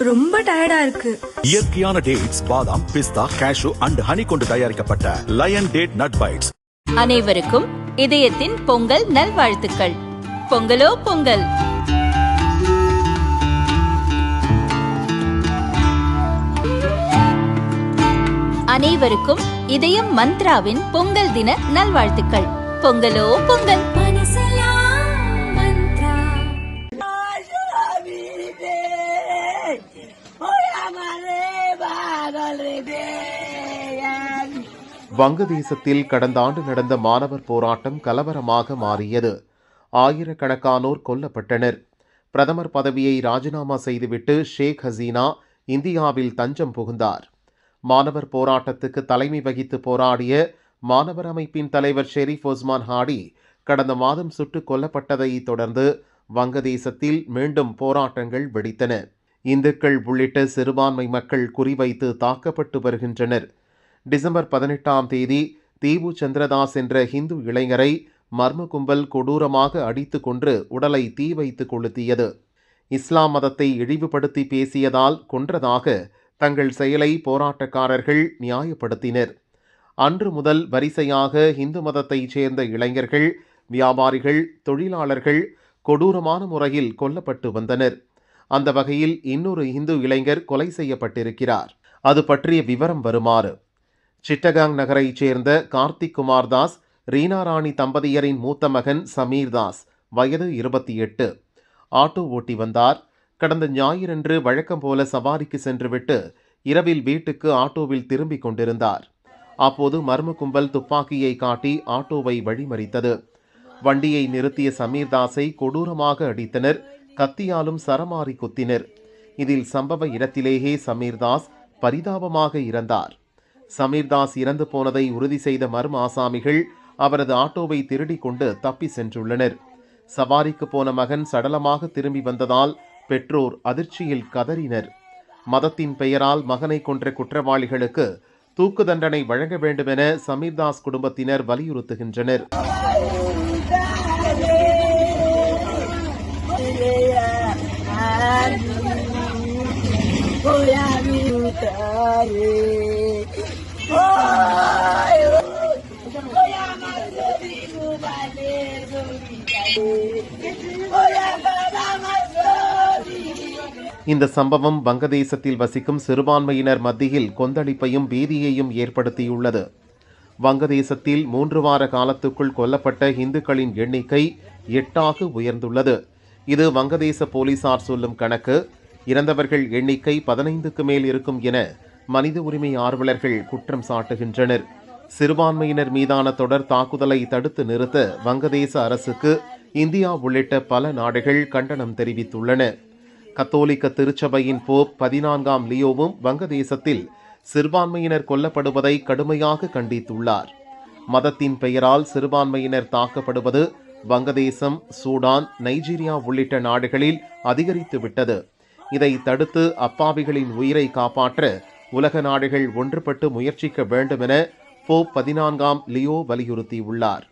ரொம்ப டயர்டா இருக்கு. இயற்கையான டேட்ஸ், பாதாம், பிஸ்தா, கேஷு அண்ட் ஹனி கொண்டு தயாரிக்கப்பட்ட லயன் டேட் நட் பைட்ஸ். அனைவருக்கும் இதயத்தின் பொங்கல் நல்வாழ்த்துக்கள். பொங்கலோ பொங்கல். அனைவருக்கும் இதயம் மந்த்ராவின் பொங்கல் தின நல்வாழ்த்துக்கள். பொங்கலோ பொங்கல். வங்கதேசத்தில் கடந்த ஆண்டு நடந்த மாணவர் போராட்டம் கலவரமாக மாறியது. ஆயிரக்கணக்கானோர் கொல்லப்பட்டனர். பிரதமர் பதவியை ராஜினாமா செய்துவிட்டு ஷேக் ஹசீனா இந்தியாவில் தஞ்சம் புகுந்தார். மாணவர் போராட்டத்துக்கு தலைமை வகித்து போராடிய மாணவர் அமைப்பின் தலைவர் ஷெரீப் ஒஸ்மான் ஹாடி கடந்த மாதம் சுட்டுக் கொல்லப்பட்டதை தொடர்ந்து வங்கதேசத்தில் மீண்டும் போராட்டங்கள் வெடித்தன. இந்துக்கள் உள்ளிட்ட சிறுபான்மை மக்கள் குறிவைத்து தாக்கப்பட்டு வருகின்றனர். டிசம்பர் 18ஆம் தேதி தீபு சந்திரதாஸ் என்ற ஹிந்து இளைஞரை மர்ம கும்பல் கொடூரமாக அடித்து கொன்று உடலை தீ வைத்து கொளுத்தியது. இஸ்லாம் மதத்தை இழிவுபடுத்தி பேசியதால் கொன்றதாக தங்கள் செயலை போராட்டக்காரர்கள் நியாயப்படுத்தினர். அன்று முதல் வரிசையாக இந்து மதத்தைச் சேர்ந்த இளைஞர்கள், வியாபாரிகள், தொழிலாளர்கள் கொடூரமான முறையில் கொல்லப்பட்டு வந்தனர். அந்த வகையில் இன்னொரு இந்து இளைஞர் கொலை செய்யப்பட்டிருக்கிறார். அது பற்றிய விவரம் வருமாறு: சிட்டகாங் நகரைச் சேர்ந்த கார்த்திக் குமார் தாஸ், ரீனா ராணி தம்பதியரின் மூத்த மகன் சமீர் தாஸ், வயது 28, ஆட்டோ ஓட்டி வந்தார். கடந்த ஞாயிறன்று வழக்கம் போல சவாரிக்கு சென்றுவிட்டு இரவில் வீட்டுக்கு ஆட்டோவில் திரும்பிக் கொண்டிருந்தார். அப்போது மர்ம கும்பல் துப்பாக்கியை காட்டி ஆட்டோவை வழிமறித்தது. வண்டியை நிறுத்திய சமீர்தாஸை கொடூரமாக அடித்தனர். கத்தியாலும் சரமாரி குத்தினர். இதில் சம்பவ இடத்திலேயே சமீர்தாஸ் பரிதாபமாக இறந்தார். சமீர்தாஸ் இறந்து போனதை உறுதி செய்த மர்ம ஆசாமிகள் அவரது ஆட்டோவை திருடி கொண்டு தப்பி சென்றுள்ளனர். சவாரிக்கு போன மகன் சடலமாக திரும்பி வந்ததால் பெற்றோர் அதிர்ச்சியில் கதறினர். மதத்தின் பெயரால் மகனை கொன்ற குற்றவாளிகளுக்கு தூக்கு தண்டனை வழங்க வேண்டும் என சமீர்தாஸ் குடும்பத்தினர் வலியுறுத்துகின்றனர். இந்த சம்பவம் வங்கதேசத்தில் வசிக்கும் சிறுபான்மையினர் மத்தியில் கொந்தளிப்பையும் பீதியையும் ஏற்படுத்தியுள்ளது. வங்கதேசத்தில் 3 வார காலத்துக்குள் கொல்லப்பட்ட இந்துக்களின் எண்ணிக்கை 8ஆக உயர்ந்துள்ளது. இது வங்கதேச போலீசார் சொல்லும் கணக்கு. இறந்தவர்கள் எண்ணிக்கை 15க்கு மேல் இருக்கும் என மனித உரிமை ஆர்வலர்கள் குற்றம் சாட்டுகின்றனர். சிறுபான்மையினர் மீதான தொடர் தாக்குதலை தடுத்து நிறுத்த வங்கதேச அரசுக்கு இந்தியா உள்ளிட்ட பல நாடுகள் கண்டனம் தெரிவித்துள்ளன. கத்தோலிக்க திருச்சபையின் போப் 14ஆம் லியோவும் வங்கதேசத்தில் சிறுபான்மையினர் கொல்லப்படுவதை கடுமையாக கண்டித்துள்ளார். மதத்தின் பெயரால் சிறுபான்மையினர் தாக்கப்படுவது வங்கதேசம், சூடான், நைஜீரியா உள்ளிட்ட நாடுகளில் அதிகரித்துவிட்டது. இதை தடுத்து அப்பாவிகளின் உயிரை காப்பாற்ற உலக நாடுகள் ஒன்றுபட்டு முயற்சிக்க வேண்டும் என போப் 14ஆம் லியோ வலியுறுத்தியுள்ளார்.